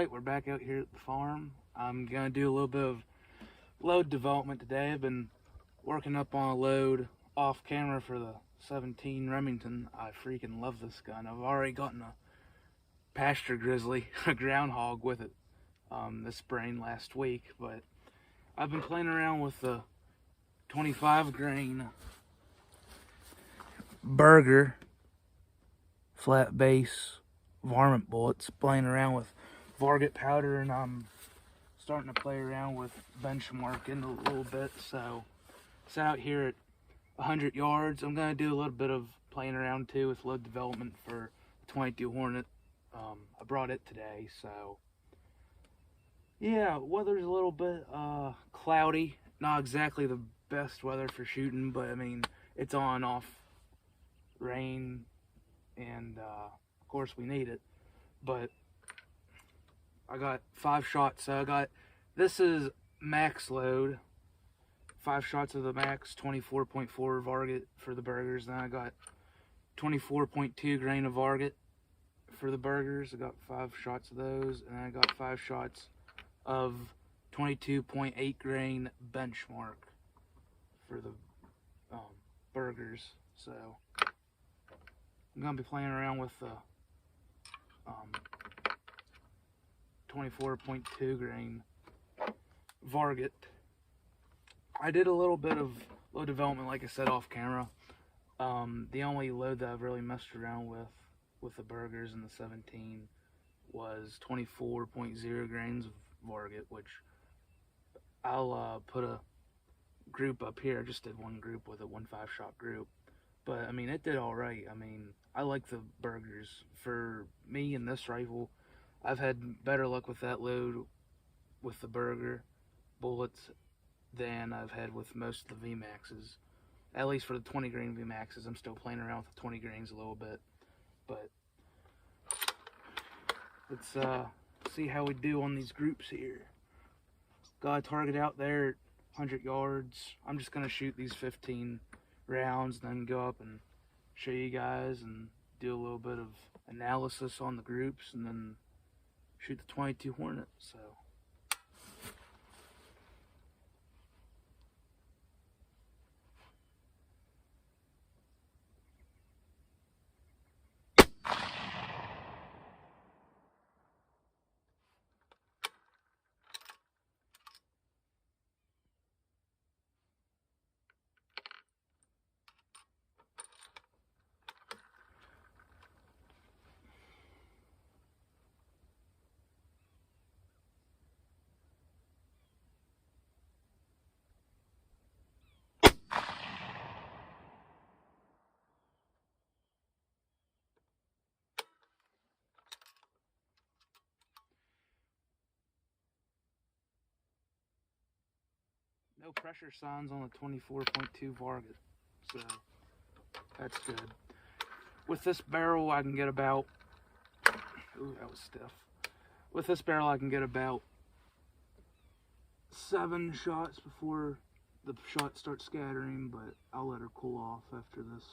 Alright, we're back out here at the farm. I'm gonna do a little bit of load development today. I've been working up on a load off camera for the 17 Remington. I freaking love this gun. I've already gotten a pasture grizzly, a groundhog with it this spring last week, but I've been playing around with the 25 grain Burger flat base varmint bullets, playing around with varget powder, and I'm starting to play around with benchmarking a little bit. So it's out here at 100 yards. I'm going to do a little bit of playing around too with load development for the 22 Hornet. I brought it today, so yeah, weather's a little bit cloudy. Not exactly the best weather for shooting, but I mean, it's on and off rain, and of course we need it. But I got 5 shots, so this is max load, 5 shots of the max 24.4 varget for the burgers. Then I got 24.2 grain of varget for the burgers. I got 5 shots of those, and I got 5 shots of 22.8 grain benchmark for the burgers. So I'm gonna be playing around with the 24.2 grain varget. I did a little bit of load development, like I said, off camera. The only load that I've really messed around with the burgers in the 17 was 24.0 grains of varget, which I'll put a group up here. I just did one group with it, one 5-shot group. But I mean, it did all right. I mean, I like the burgers. For me and this rifle, I've had better luck with that load with the burger bullets than I've had with most of the VMAXs. At least for the 20 grain VMAXs, I'm still playing around with the 20 grains a little bit. But let's see how we do on these groups here. Got a target out there at 100 yards. I'm just gonna shoot these 15 rounds, then go up and show you guys and do a little bit of analysis on the groups, and then shoot the 22 Hornet. So no pressure signs on the 24.2 varget, so that's good. With this barrel, I can get about, ooh, that was stiff. With this barrel, I can get about 7 shots before the shot starts scattering, but I'll let her cool off after this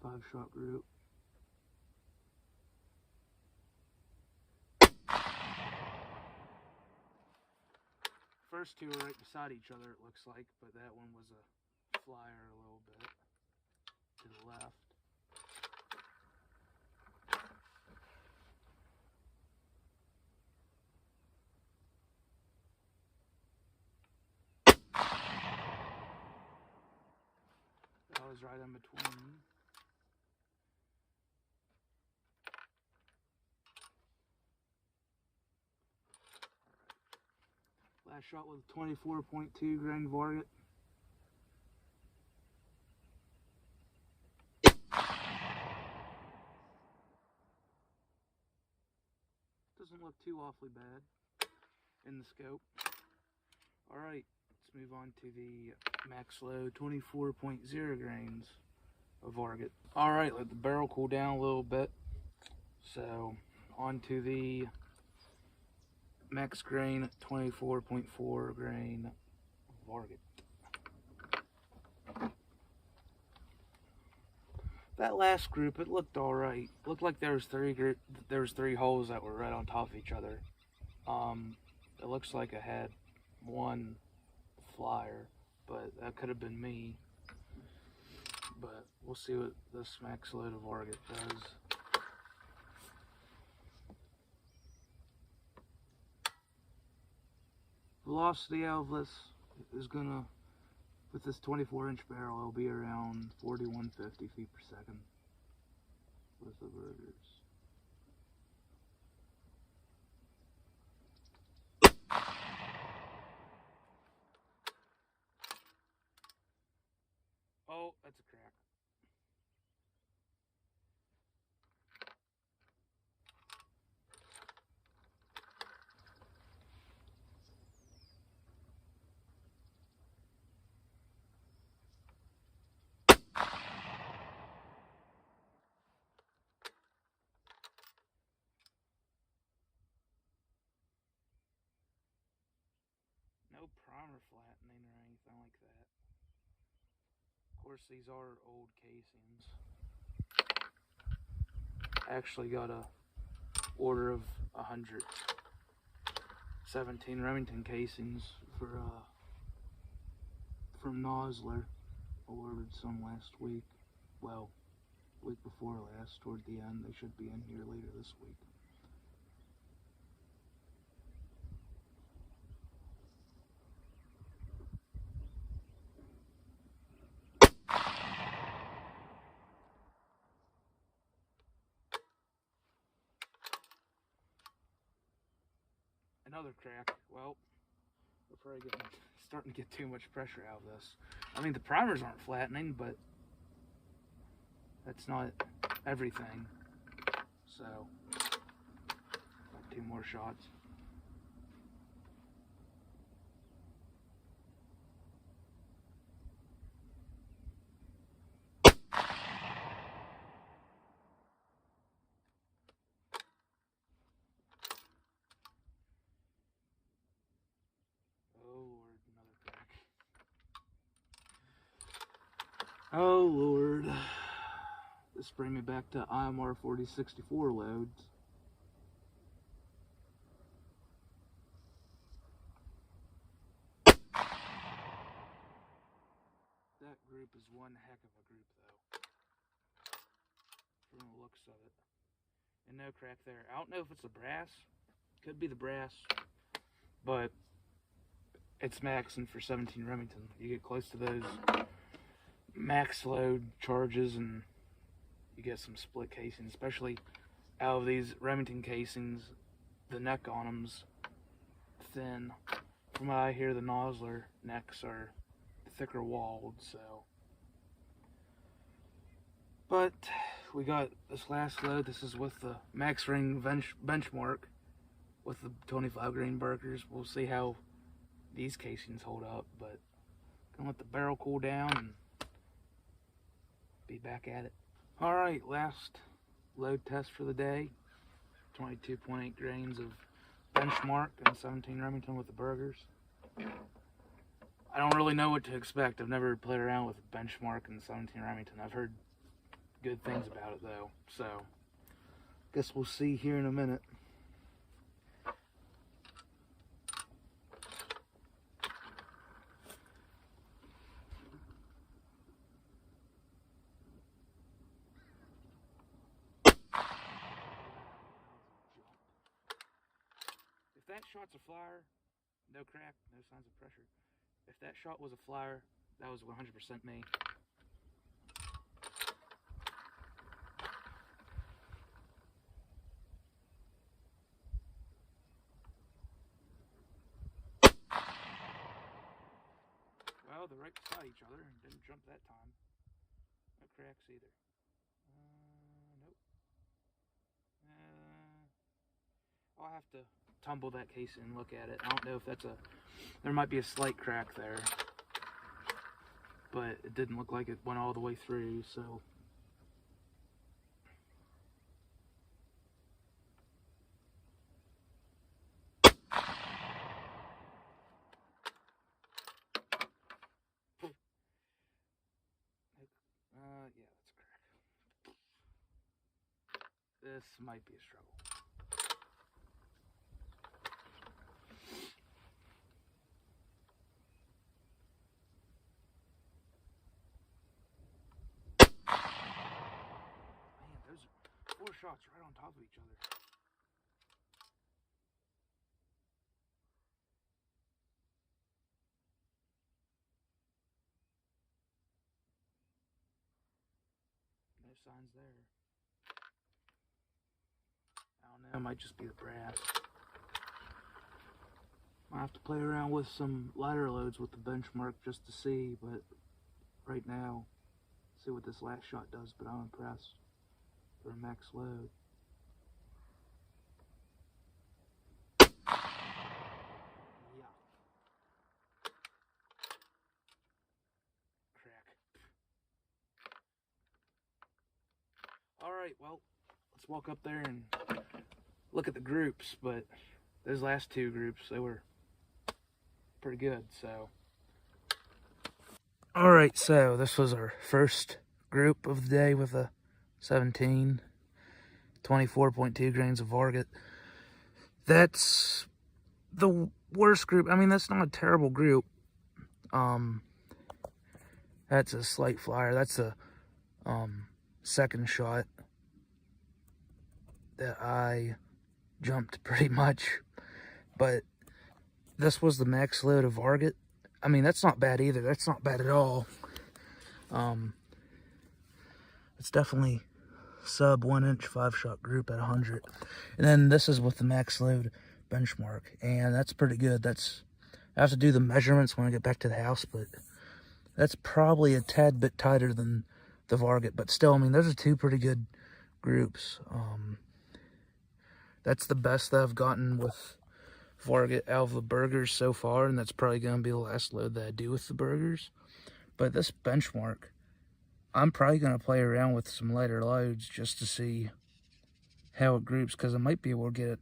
5-shot group. First two are right beside each other, it looks like, but that one was a flyer a little bit to the left. That was right in between. Last shot with 24.2 grain varget. Doesn't look too awfully bad in the scope. Alright, let's move on to the max load 24.0 grains of varget. Alright, let the barrel cool down a little bit. So, on to the max grain 24.4 grain varget. That last group, it looked alright. Looked like there was 3 holes that were right on top of each other. It looks like I had one flyer, but that could have been me. But we'll see what this max load of Varget does. Velocity out of this is gonna, with this 24-inch barrel, it'll be around 4150 feet per second with the burgers. Oh, that's a crack. No primer flattening or anything like that. Of course, these are old casings. I actually got a order of 117 Remington casings for from Nosler. I ordered some last week. Well, week before last, toward the end. They should be in here later this week. Another crack. Well, we're probably starting to get too much pressure out of this. I mean, the primers aren't flattening, but that's not everything. So, two more shots. Oh Lord. This brings me back to IMR 4064 loads. That group is one heck of a group though, from the looks of it. And no crack there. I don't know if it's the brass. Could be the brass. But it's maxing for 17 Remington. You get close to those max load charges and you get some split casings, especially out of these Remington casings. The neck on them's thin. From what I hear, the Nosler necks are thicker walled, so. But we got this last load. This is with the Max Ring benchmark with the 25 grain burgers. We'll see how these casings hold up, but gonna let the barrel cool down and be back at it. Alright, last load test for the day. 22.8 grains of benchmark and 17 Remington with the burgers. I don't really know what to expect. I've never played around with benchmark and 17 Remington. I've heard good things about it though, so guess we'll see here in a minute. If that shot's a flyer, no crack, no signs of pressure. If that shot was a flyer, that was 100% me. Well, they're right beside each other and didn't jump that time. No cracks either. Nope. I'll have to tumble that case and look at it. I don't know if that's there might be a slight crack there, but it didn't look like it went all the way through, so. Yeah, that's a crack. This might be a struggle. shots right on top of each other. No signs there. I don't know, it might just be the brass. I'll have to play around with some lighter loads with the benchmark just to see, but right now, see what this last shot does, but I'm impressed for a max load. Yeah. Crack. Alright, well, let's walk up there and look at the groups, but those last two groups, they were pretty good, so. Alright, so this was our first group of the day with a 17, 24.2 grains of Varget. That's the worst group. I mean, that's not a terrible group. That's a slight flyer. That's a second shot that I jumped pretty much, but this was the max load of Varget. I mean, that's not bad either. That's not bad at all. It's definitely sub 1 inch 5-shot group at 100. And then this is with the max load benchmark, and that's pretty good. I have to do the measurements when I get back to the house, but that's probably a tad bit tighter than the Varget. But still, I mean, those are two pretty good groups. That's the best that I've gotten with Varget out of the burgers so far, and that's probably going to be the last load that I do with the burgers. But this benchmark, I'm probably going to play around with some lighter loads just to see how it groups, because I might be able to get it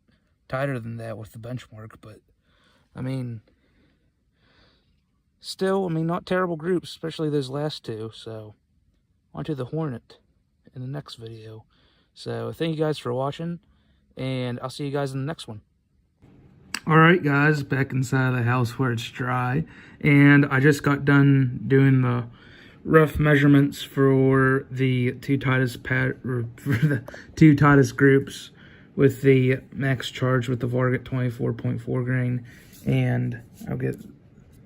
tighter than that with the benchmark. But I mean, still, I mean, not terrible groups, especially those last two. So onto the Hornet in the next video. So thank you guys for watching, and I'll see you guys in the next one. Alright guys, back inside of the house where it's dry, and I just got done doing the rough measurements for the two tightest groups with the max charge with the Varget 24.4 grain, and I'll get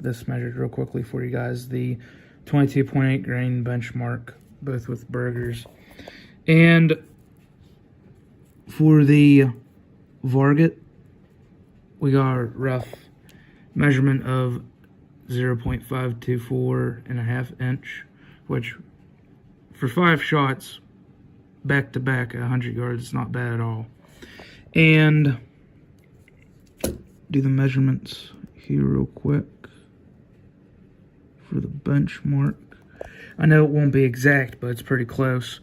this measured real quickly for you guys. The 22.8 grain benchmark, both with burgers, and for the Varget, we got a rough measurement of 0.524 inch, which for 5 shots back to back at 100 yards, it's not bad at all. And do the measurements here real quick for the benchmark. I know it won't be exact, but it's pretty close.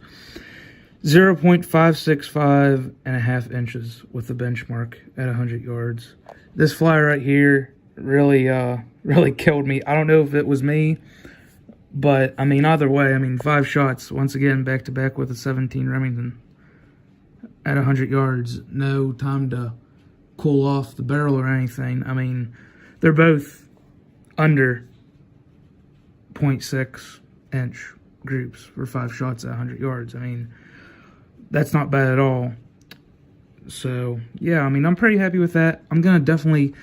0.565 inches with the benchmark at 100 yards. This fly right here really killed me. I don't know if it was me, but I mean, either way, I mean, 5 shots once again back to back with a 17 Remington at 100 yards. No time to cool off the barrel or anything. I mean, they're both under 0.6 inch groups for 5 shots at 100 yards. I mean, that's not bad at all. So yeah, I mean, I'm pretty happy with that. I'm gonna definitely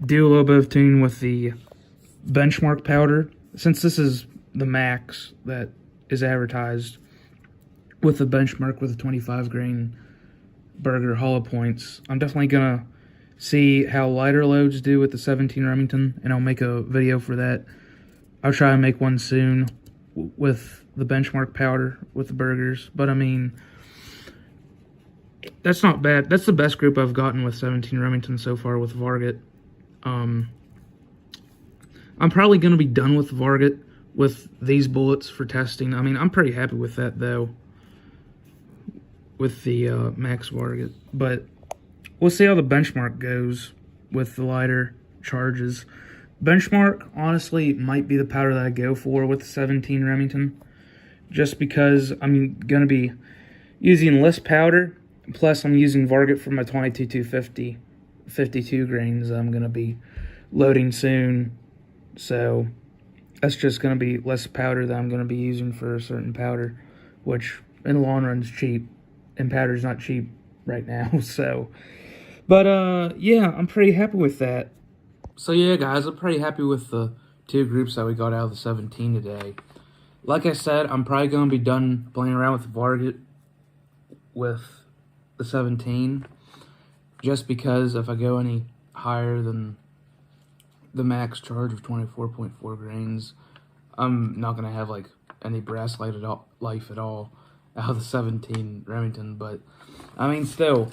do a little bit of tuning with the benchmark powder, since this is the max that is advertised with the benchmark with the 25 grain burger hollow points. I'm definitely gonna see how lighter loads do with the 17 Remington, and I'll make a video for that. I'll try to make one soon with the benchmark powder with the burgers. But I mean, that's not bad. That's the best group I've gotten with 17 Remington so far with Varget. I'm probably going to be done with Varget with these bullets for testing. I mean, I'm pretty happy with that, though, with the max Varget. But we'll see how the benchmark goes with the lighter charges. Benchmark, honestly, might be the powder that I go for with the 17 Remington, just because I'm going to be using less powder. Plus, I'm using Varget for my 22-250, 52 grains I'm going to be loading soon. So, that's just going to be less powder that I'm going to be using for a certain powder, which in the long run is cheap. and powder's not cheap right now. So, but yeah, I'm pretty happy with that. So yeah, guys, I'm pretty happy with the 2 groups that we got out of the 17 today. Like I said, I'm probably going to be done playing around with the Varget with the 17, just because if I go any higher than the max charge of 24.4 grains, I'm not going to have like any brass life at all out of the 17 Remington. But I mean, still,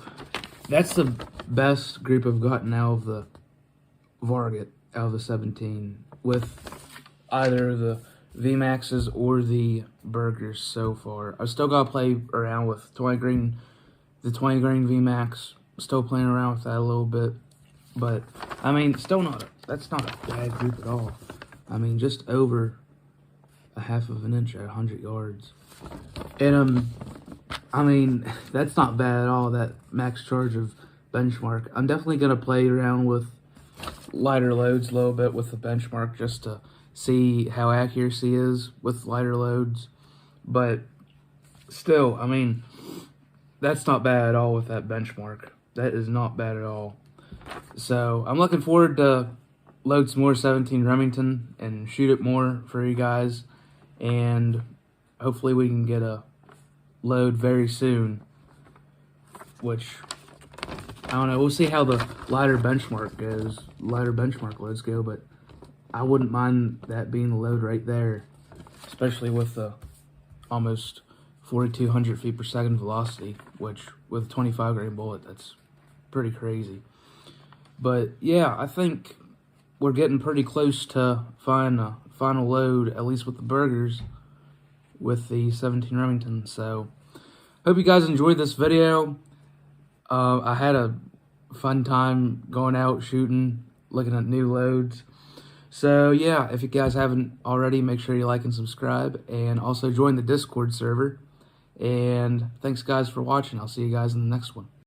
that's the best group I've gotten out of the Varget out of the 17 with either the VMAXs or the Burgers so far. I still gotta play around with the 20 grain VMAX. Still playing around with that a little bit, but I mean, still that's not a bad group at all. I mean, just over a half of an inch at 100 yards, and I mean, that's not bad at all. That max charge of benchmark. I'm definitely gonna play around with lighter loads a little bit with the benchmark just to see how accuracy is with lighter loads. But still, I mean, that's not bad at all with that benchmark. That is not bad at all. So I'm looking forward to load some more 17 Remington and shoot it more for you guys. And hopefully we can get a load very soon, which, I don't know, we'll see how the lighter benchmark loads go, but I wouldn't mind that being the load right there, especially with the almost 4,200 feet per second velocity, which with a 25 grain bullet, that's pretty crazy. But yeah, I think we're getting pretty close to find a final load, at least with the Burgers, with the 17 Remington. So hope you guys enjoyed this video. I had a fun time going out shooting, looking at new loads. So yeah, if you guys haven't already, make sure you like and subscribe, and also join the Discord server. And thanks guys for watching. I'll see you guys in the next one.